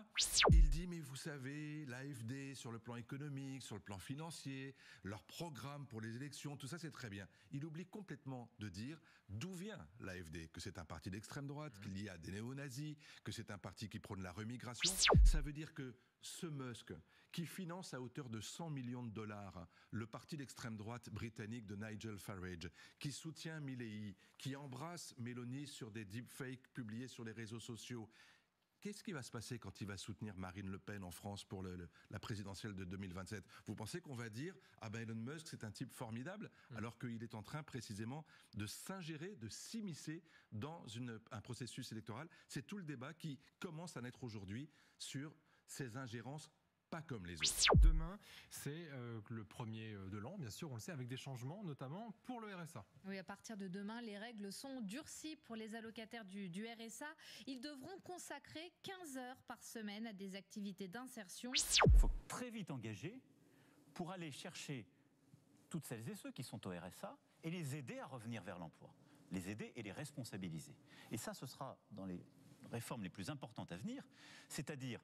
là, il dit, mais vous savez, l'AfD, sur le plan économique, sur le plan financier, leur programme pour les élections, tout ça c'est très bien. Il oublie complètement de dire d'où vient l'AfD, que c'est un parti d'extrême droite, qu'il y a des néo-nazis, que c'est un parti qui prône la remigration. Ça veut dire que ce Musk, qui finance à hauteur de 100 millions de dollars le parti d'extrême droite britannique de Nigel Farage, qui soutient Milley, qui embrasse Meloni sur des deepfakes publiés sur les réseaux sociaux, qu'est-ce qui va se passer quand il va soutenir Marine Le Pen en France pour la présidentielle de 2027 ? Vous pensez qu'on va dire « Ah ben Elon Musk, c'est un type formidable », alors qu'il est en train précisément de s'ingérer, de s'immiscer dans un processus électoral. C'est tout le débat qui commence à naître aujourd'hui sur ces ingérences pas comme les autres. Demain, c'est le premier de l'an, bien sûr, on le sait, avec des changements, notamment pour le RSA. Oui, à partir de demain, les règles sont durcies pour les allocataires du RSA. Ils devront consacrer 15 heures par semaine à des activités d'insertion. Il faut très vite engager pour aller chercher toutes celles et ceux qui sont au RSA et les aider à revenir vers l'emploi. Les aider et les responsabiliser. Et ça, ce sera dans les réformes les plus importantes à venir, c'est-à-dire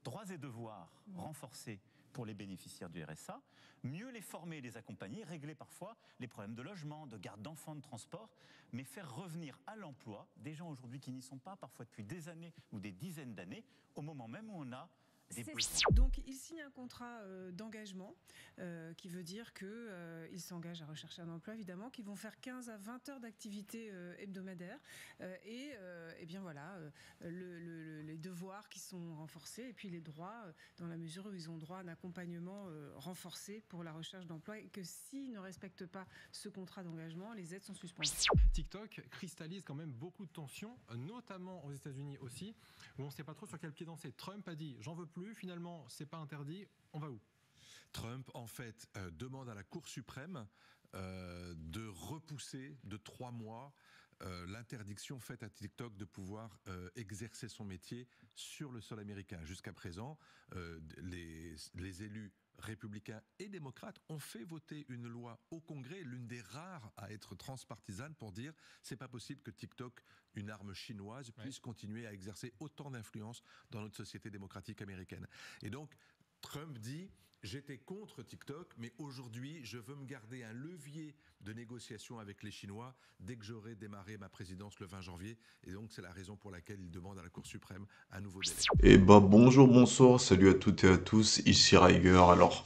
droits et devoirs renforcés pour les bénéficiaires du RSA, mieux les former et les accompagner, régler parfois les problèmes de logement, de garde d'enfants, de transport, mais faire revenir à l'emploi des gens aujourd'hui qui n'y sont pas, parfois depuis des années ou des dizaines d'années, au moment même où on a des besoins. Donc il signe un contrat d'engagement qui veut dire qu'ils s'engagent à rechercher un emploi, évidemment, qu'ils vont faire 15 à 20 heures d'activité hebdomadaire et bien voilà, les devoirs qui sont renforcés et puis les droits dans la mesure où ils ont droit à un accompagnement renforcé pour la recherche d'emploi et que s'ils ne respectent pas ce contrat d'engagement, les aides sont suspendues. TikTok cristallise quand même beaucoup de tensions, notamment aux États-Unis aussi, où on ne sait pas trop sur quel pied danser. Trump a dit « j'en veux plus », finalement c'est pas interdit, on va où ? Trump, en fait, demande à la Cour suprême de repousser de 3 mois l'interdiction faite à TikTok de pouvoir exercer son métier sur le sol américain. Jusqu'à présent, les élus républicains et démocrates ont fait voter une loi au Congrès, l'une des rares à être transpartisane, pour dire c'est pas possible que TikTok, une arme chinoise, puisse continuer à exercer autant d'influence dans notre société démocratique américaine. Et donc, Trump dit j'étais contre TikTok, mais aujourd'hui, je veux me garder un levier de négociation avec les Chinois dès que j'aurai démarré ma présidence le 20 janvier. Et donc, c'est la raison pour laquelle il demande à la Cour suprême un nouveau délai. Et bonjour, bonsoir, salut à toutes et à tous, ici Riger. Alors,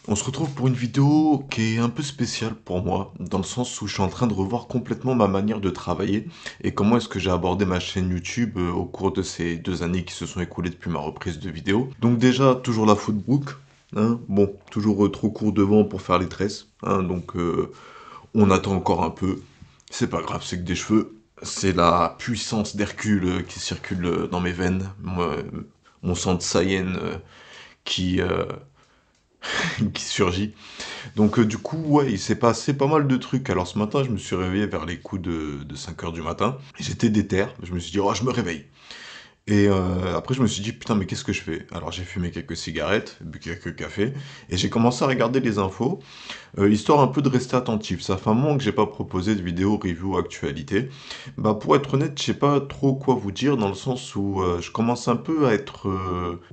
on se retrouve pour une vidéo qui est un peu spéciale pour moi, dans le sens où je suis en train de revoir complètement ma manière de travailler et comment est-ce que j'ai abordé ma chaîne YouTube au cours de ces 2 années qui se sont écoulées depuis ma reprise de vidéo. Donc déjà, toujours la footbook. Bon, toujours trop court devant pour faire les tresses, donc on attend encore un peu, c'est pas grave, c'est que des cheveux, c'est la puissance d'Hercule qui circule dans mes veines, mon sang de Saiyan qui surgit. Donc du coup, ouais, il s'est passé pas mal de trucs. Alors ce matin, je me suis réveillé vers les coups de 5 heures du matin, j'étais déter, je me suis dit, oh, je me réveille. Et après, je me suis dit, putain, mais qu'est-ce que je fais? Alors, j'ai fumé quelques cigarettes, bu quelques cafés, et j'ai commencé à regarder les infos, histoire un peu de rester attentif. Ça fait un moment que j'ai pas proposé de vidéo review actualité. Bah, pour être honnête, je sais pas trop quoi vous dire, dans le sens où je commence un peu à être,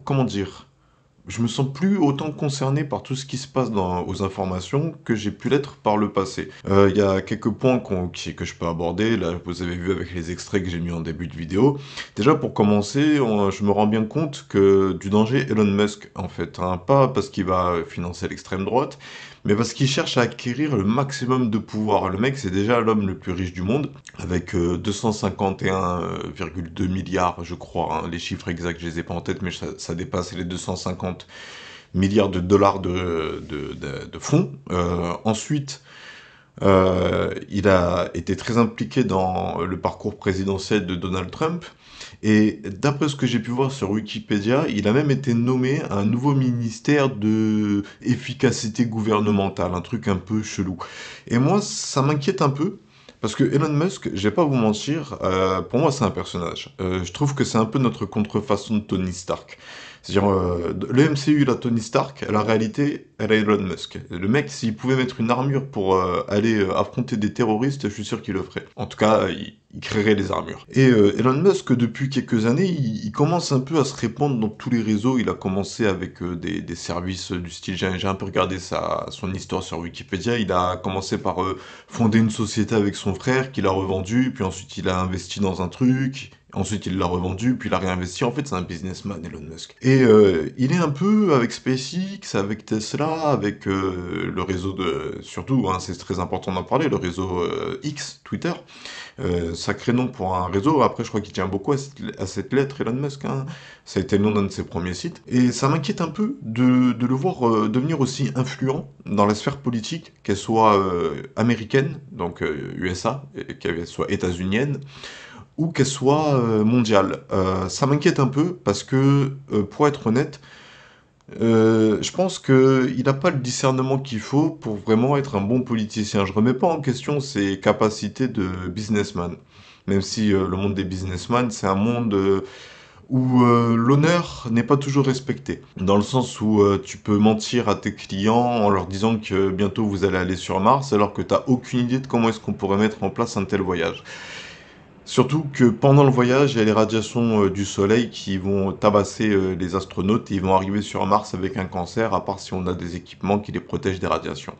comment dire, je me sens plus autant concerné par tout ce qui se passe aux informations que j'ai pu l'être par le passé. Il y a quelques points que je peux aborder, là vous avez vu avec les extraits que j'ai mis en début de vidéo. Déjà pour commencer, je me rends bien compte du danger Elon Musk en fait, pas parce qu'il va financer l'extrême droite, mais parce qu'il cherche à acquérir le maximum de pouvoir. Le mec, c'est déjà l'homme le plus riche du monde, avec 251,2 milliards, je crois. Les chiffres exacts, je les ai pas en tête, mais ça dépasse les 250 milliards de dollars de fonds. Ensuite, il a été très impliqué dans le parcours présidentiel de Donald Trump. Et d'après ce que j'ai pu voir sur Wikipédia, il a même été nommé à un nouveau ministère de efficacité gouvernementale, un truc un peu chelou. Et moi, ça m'inquiète un peu, parce que Elon Musk, je vais pas vous mentir, pour moi c'est un personnage. Je trouve que c'est un peu notre contrefaçon de Tony Stark. C'est-à-dire, le MCU, il a Tony Stark, la réalité, elle a Elon Musk. Le mec, s'il pouvait mettre une armure pour aller affronter des terroristes, je suis sûr qu'il le ferait. En tout cas, il créerait les armures. Et Elon Musk, depuis quelques années, il commence un peu à se répandre dans tous les réseaux. Il a commencé avec des services du style, j'ai un peu regardé son histoire sur Wikipédia. Il a commencé par fonder une société avec son frère qu'il a revendu, puis ensuite il a investi dans un truc. Ensuite, il l'a revendu, puis il a réinvesti. En fait, c'est un businessman, Elon Musk. Et il est un peu avec SpaceX, avec Tesla, avec le réseau de... Surtout, hein, c'est très important d'en parler, le réseau X, Twitter. Sacré nom pour un réseau. Après, je crois qu'il tient beaucoup à cette lettre, Elon Musk. Hein. Ça a été le nom d'un de ses premiers sites. Et ça m'inquiète un peu de le voir devenir aussi influent dans la sphère politique, qu'elle soit américaine, donc USA, qu'elle soit états-unienne, ou qu'elle soit mondiale. Ça m'inquiète un peu parce que, pour être honnête, je pense qu'il n'a pas le discernement qu'il faut pour vraiment être un bon politicien. Je remets pas en question ses capacités de businessman. Même si le monde des businessmen, c'est un monde où l'honneur n'est pas toujours respecté. Dans le sens où tu peux mentir à tes clients en leur disant que bientôt vous allez aller sur Mars, alors que tu n'as aucune idée de comment est-ce qu'on pourrait mettre en place un tel voyage. Surtout que pendant le voyage, il y a les radiations du soleil qui vont tabasser les astronautes et ils vont arriver sur Mars avec un cancer, à part si on a des équipements qui les protègent des radiations.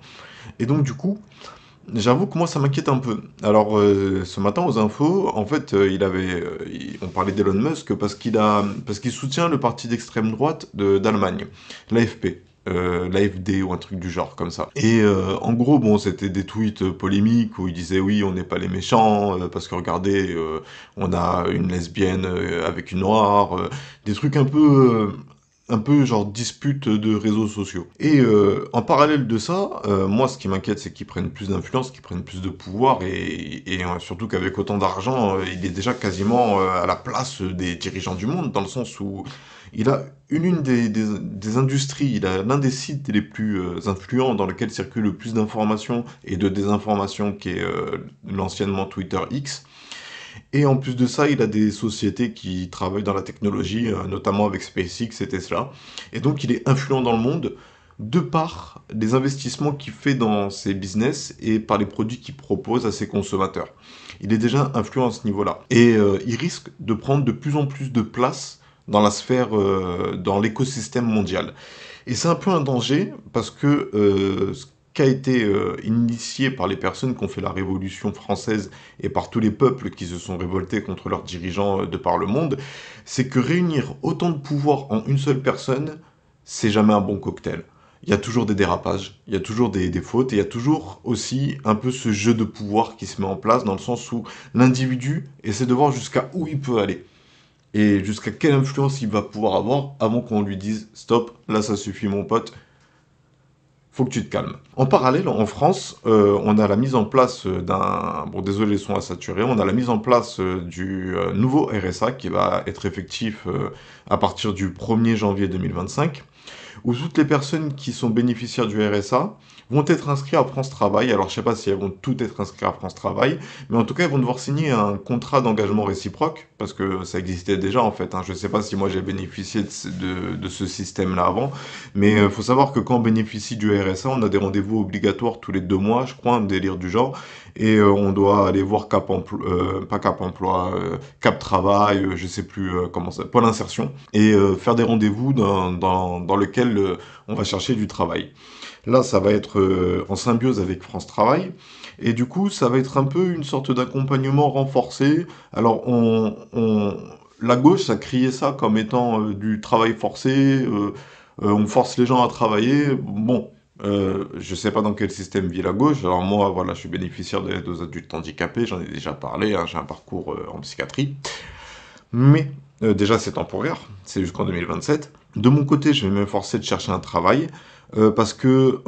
Et donc du coup, j'avoue que moi ça m'inquiète un peu. Alors ce matin aux infos, en fait, on parlait d'Elon Musk parce qu'il soutient le parti d'extrême droite d'Allemagne, l'AFP. L'AFD ou un truc du genre comme ça. Et en gros, bon, c'était des tweets polémiques où il disait oui, on n'est pas les méchants parce que regardez, on a une lesbienne avec une noire, des trucs un peu genre dispute de réseaux sociaux. Et en parallèle de ça, moi ce qui m'inquiète c'est qu'ils prennent plus d'influence, qu'ils prennent plus de pouvoir et surtout qu'avec autant d'argent, il est déjà quasiment à la place des dirigeants du monde dans le sens où il a une des industries, il a l'un des sites les plus influents dans lequel circule le plus d'informations et de désinformations qui est l'anciennement Twitter X. Et en plus de ça, il a des sociétés qui travaillent dans la technologie, notamment avec SpaceX et Tesla. Et donc, il est influent dans le monde de par les investissements qu'il fait dans ses business et par les produits qu'il propose à ses consommateurs. Il est déjà influent à ce niveau-là. Et il risque de prendre de plus en plus de place dans la sphère, dans l'écosystème mondial. Et c'est un peu un danger parce que ce qui a été initié par les personnes qui ont fait la Révolution française et par tous les peuples qui se sont révoltés contre leurs dirigeants de par le monde, c'est que réunir autant de pouvoir en une seule personne, c'est jamais un bon cocktail. Il y a toujours des dérapages, il y a toujours des fautes, et il y a toujours aussi un peu ce jeu de pouvoir qui se met en place dans le sens où l'individu essaie de voir jusqu'à où il peut aller et jusqu'à quelle influence il va pouvoir avoir avant qu'on lui dise stop, là ça suffit mon pote, faut que tu te calmes. En parallèle, en France, on a la mise en place d'un... Bon, désolé, les sons à saturer. On a la mise en place du nouveau RSA qui va être effectif à partir du 1er janvier 2025, où toutes les personnes qui sont bénéficiaires du RSA vont être inscrites à France Travail. Alors, je ne sais pas si elles vont toutes être inscrites à France Travail, mais en tout cas, elles vont devoir signer un contrat d'engagement réciproque, parce que ça existait déjà, en fait. Hein. Je ne sais pas si moi, j'ai bénéficié de ce système-là avant, mais il faut savoir que quand on bénéficie du RSA, on a des rendez-vous obligatoires tous les 2 mois, je crois, un délire du genre, et on doit aller voir Cap Travail, je ne sais plus comment ça, Pôle Insertion, et faire des rendez-vous dans lequel on va chercher du travail. Là, ça va être en symbiose avec France Travail. Et du coup, ça va être un peu une sorte d'accompagnement renforcé. Alors, la gauche, ça criait ça comme étant du travail forcé. On force les gens à travailler. Bon, je ne sais pas dans quel système vit la gauche. Alors moi, voilà, je suis bénéficiaire de l'aide aux adultes handicapés. J'en ai déjà parlé. Hein, j'ai un parcours en psychiatrie. Mais déjà, c'est temporaire. C'est jusqu'en 2027. De mon côté, je vais m'efforcer de chercher un travail. Parce que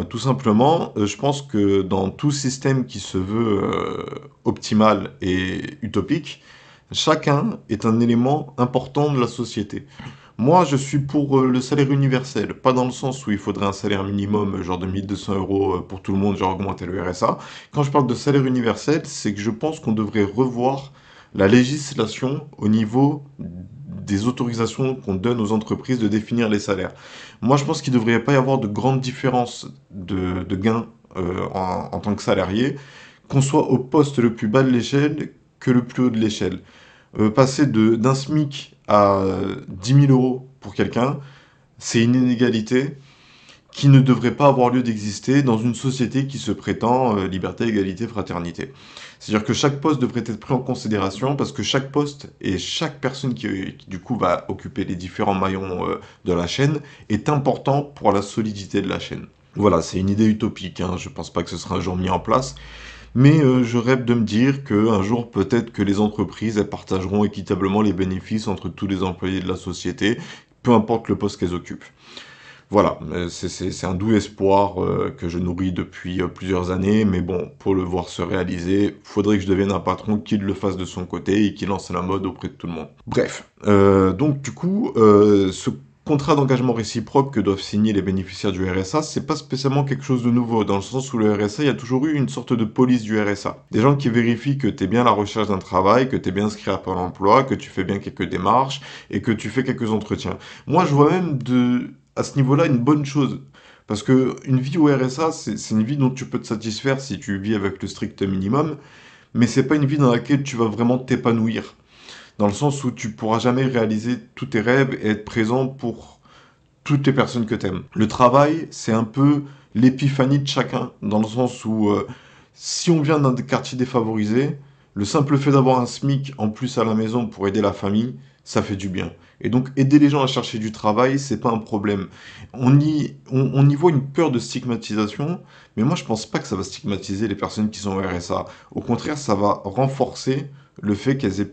tout simplement, je pense que dans tout système qui se veut optimal et utopique, chacun est un élément important de la société. Moi, je suis pour le salaire universel, pas dans le sens où il faudrait un salaire minimum, genre de 1200 € pour tout le monde, genre augmenter le RSA. Quand je parle de salaire universel, c'est que je pense qu'on devrait revoir la législation au niveau des autorisations qu'on donne aux entreprises de définir les salaires. Moi, je pense qu'il ne devrait pas y avoir de grande différence de gains en tant que salarié, qu'on soit au poste le plus bas de l'échelle que le plus haut de l'échelle. Passer d'un SMIC à 10 000 euros pour quelqu'un, c'est une inégalité qui ne devrait pas avoir lieu d'exister dans une société qui se prétend liberté, égalité, fraternité. C'est-à-dire que chaque poste devrait être pris en considération parce que chaque poste et chaque personne qui du coup va occuper les différents maillons de la chaîne est important pour la solidité de la chaîne. Voilà, c'est une idée utopique, hein. Je ne pense pas que ce sera un jour mis en place, mais je rêve de me dire qu'un jour peut-être que les entreprises elles partageront équitablement les bénéfices entre tous les employés de la société, peu importe le poste qu'elles occupent. Voilà, c'est un doux espoir que je nourris depuis plusieurs années, mais bon, pour le voir se réaliser, faudrait que je devienne un patron qui le fasse de son côté et qui lance la mode auprès de tout le monde. Bref, donc du coup, ce contrat d'engagement réciproque que doivent signer les bénéficiaires du RSA, c'est pas spécialement quelque chose de nouveau, dans le sens où le RSA, il y a toujours eu une sorte de police du RSA. Des gens qui vérifient que tu es bien à la recherche d'un travail, que tu es bien inscrit à Pôle emploi, que tu fais bien quelques démarches et que tu fais quelques entretiens. Moi, je vois même à ce niveau-là une bonne chose. Parce que une vie au RSA, c'est une vie dont tu peux te satisfaire si tu vis avec le strict minimum, mais c'est pas une vie dans laquelle tu vas vraiment t'épanouir. Dans le sens où tu pourras jamais réaliser tous tes rêves et être présent pour toutes les personnes que tu aimes. Le travail, c'est un peu l'épiphanie de chacun, dans le sens où si on vient d'un quartier défavorisé, le simple fait d'avoir un SMIC en plus à la maison pour aider la famille, ça fait du bien. Et donc aider les gens à chercher du travail, c'est pas un problème. On y voit une peur de stigmatisation, mais moi je pense pas que ça va stigmatiser les personnes qui sont au RSA. Au contraire, ça va renforcer le fait qu'elles aient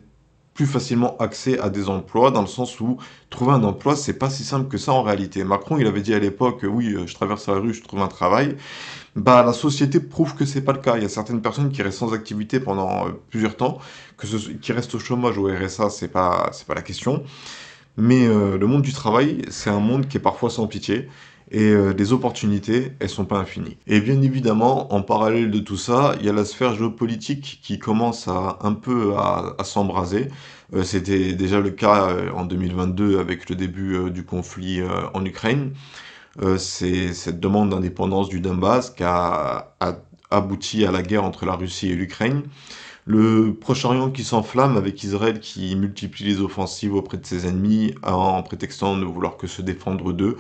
plus facilement accès à des emplois, dans le sens où trouver un emploi, c'est pas si simple que ça en réalité. Macron, il avait dit à l'époque, oui, je traverse la rue, je trouve un travail. Bah, la société prouve que c'est pas le cas. Il y a certaines personnes qui restent sans activité pendant plusieurs temps, qui restent au chômage ou au RSA, c'est pas la question. Mais le monde du travail, c'est un monde qui est parfois sans pitié. Et les opportunités, elles sont pas infinies. Et bien évidemment, en parallèle de tout ça, il y a la sphère géopolitique qui commence un peu à s'embraser. C'était déjà le cas en 2022 avec le début du conflit en Ukraine. C'est cette demande d'indépendance du Donbass qui a abouti à la guerre entre la Russie et l'Ukraine. Le Proche-Orient qui s'enflamme avec Israël qui multiplie les offensives auprès de ses ennemis en prétextant ne vouloir que se défendre d'eux.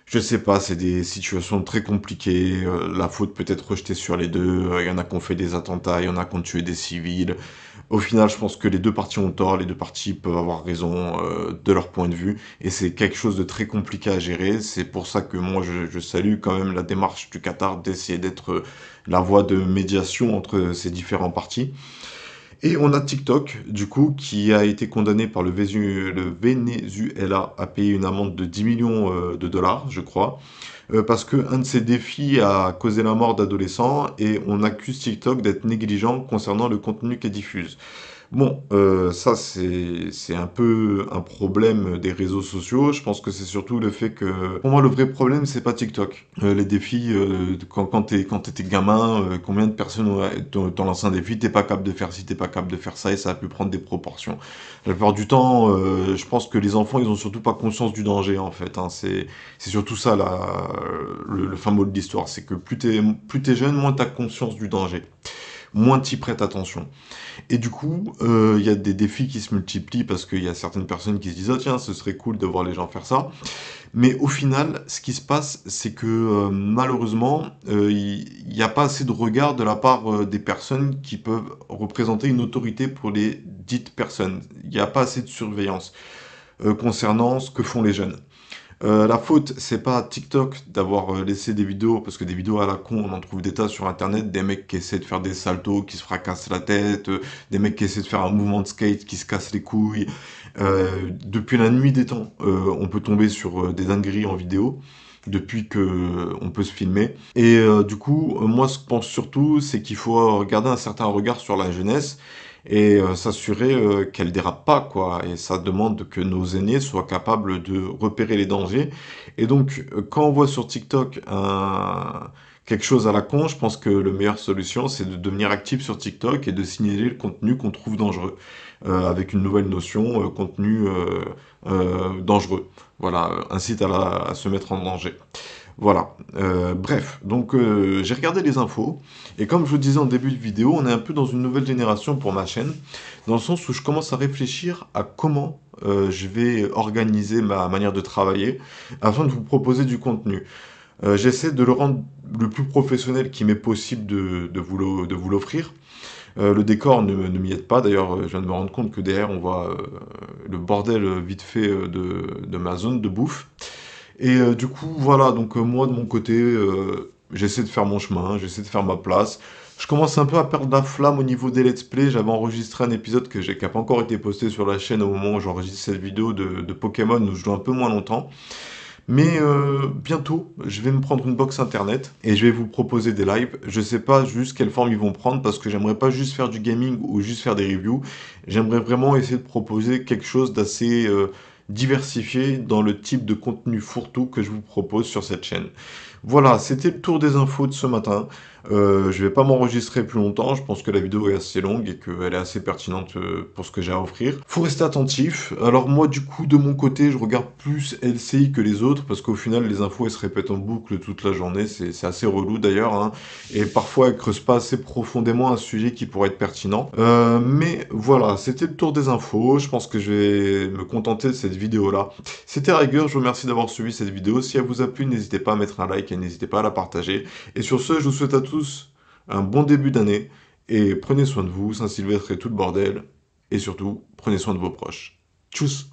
Je sais pas, c'est des situations très compliquées. La faute peut être rejetée sur les deux. Il y en a qui ont fait des attentats, il y en a qui ont tué des civils. Au final, je pense que les deux parties ont tort, les deux parties peuvent avoir raison de leur point de vue, et c'est quelque chose de très compliqué à gérer. C'est pour ça que moi, je salue quand même la démarche du Qatar d'essayer d'être la voie de médiation entre ces différents partis. Et on a TikTok, du coup, qui a été condamné par le Venezuela à payer une amende de 10 millions de dollars, je crois, parce qu'un de ses défis a causé la mort d'adolescents et on accuse TikTok d'être négligent concernant le contenu qu'elle diffuse. Bon, ça c'est un peu un problème des réseaux sociaux. Je pense que c'est surtout le fait que, pour moi, le vrai problème c'est pas TikTok. Les défis, quand t'étais gamin, combien de personnes t'ont lancé un défi, t'es pas capable de faire ci, t'es pas capable de faire ça, et ça a pu prendre des proportions. La plupart du temps, je pense que les enfants ils ont surtout pas conscience du danger en fait, hein. C'est surtout ça le fin mot de l'histoire, c'est que plus t'es jeune, moins t'as conscience du danger, moins t'y prêtes attention. Et du coup, il y a des défis qui se multiplient parce qu'il y a certaines personnes qui se disent ah tiens, ce serait cool de voir les gens faire ça. Mais au final, ce qui se passe, c'est que malheureusement, il n'y a pas assez de regard de la part des personnes qui peuvent représenter une autorité pour les dites personnes. Il n'y a pas assez de surveillance concernant ce que font les jeunes. La faute, c'est pas à TikTok d'avoir laissé des vidéos, parce que des vidéos à la con, on en trouve des tas sur internet, des mecs qui essaient de faire des saltos, qui se fracassent la tête, des mecs qui essaient de faire un mouvement de skate, qui se cassent les couilles. Depuis la nuit des temps, on peut tomber sur des dingueries en vidéo, depuis que on peut se filmer. Et du coup, moi, ce que je pense surtout, c'est qu'il faut garder un certain regard sur la jeunesse, et s'assurer qu'elle dérape pas, quoi. Et ça demande que nos aînés soient capables de repérer les dangers. Et donc, quand on voit sur TikTok quelque chose à la con, je pense que la meilleure solution, c'est de devenir actif sur TikTok et de signaler le contenu qu'on trouve dangereux, avec une nouvelle notion, contenu dangereux. Voilà, incite à se mettre en danger. Voilà. Bref, donc j'ai regardé les infos, et comme je vous disais en début de vidéo, on est un peu dans une nouvelle génération pour ma chaîne, dans le sens où je commence à réfléchir à comment je vais organiser ma manière de travailler afin de vous proposer du contenu. J'essaie de le rendre le plus professionnel qui m'est possible de vous l'offrir. Le décor ne m'y aide pas, d'ailleurs je viens de me rendre compte que derrière on voit le bordel vite fait de ma zone de bouffe. Et du coup voilà, donc moi de mon côté, j'essaie de faire mon chemin, j'essaie de faire ma place. Je commence un peu à perdre la flamme au niveau des let's play. J'avais enregistré un épisode qui n'a pas encore été posté sur la chaîne au moment où j'enregistre cette vidéo de Pokémon, où je joue un peu moins longtemps. Mais bientôt, je vais me prendre une box internet et je vais vous proposer des lives. Je sais pas juste quelle forme ils vont prendre, parce que j'aimerais pas juste faire du gaming ou juste faire des reviews. J'aimerais vraiment essayer de proposer quelque chose d'assez diversifié dans le type de contenu fourre-tout que je vous propose sur cette chaîne. Voilà, c'était le tour des infos de ce matin. Je vais pas m'enregistrer plus longtemps, je pense que la vidéo est assez longue et qu'elle est assez pertinente pour ce que j'ai à offrir. Faut rester attentif. Alors moi du coup de mon côté je regarde plus LCI que les autres, parce qu'au final les infos elles se répètent en boucle toute la journée, c'est assez relou d'ailleurs, hein. Et parfois elles creusent pas assez profondément un sujet qui pourrait être pertinent. Mais voilà, c'était le tour des infos, je pense que je vais me contenter de cette vidéo là. C'était Riger, je vous remercie d'avoir suivi cette vidéo. Si elle vous a plu, n'hésitez pas à mettre un like et n'hésitez pas à la partager. Et sur ce, je vous souhaite à tous un bon début d'année, et prenez soin de vous, Saint-Sylvestre et tout le bordel, et surtout, prenez soin de vos proches. Tchuss!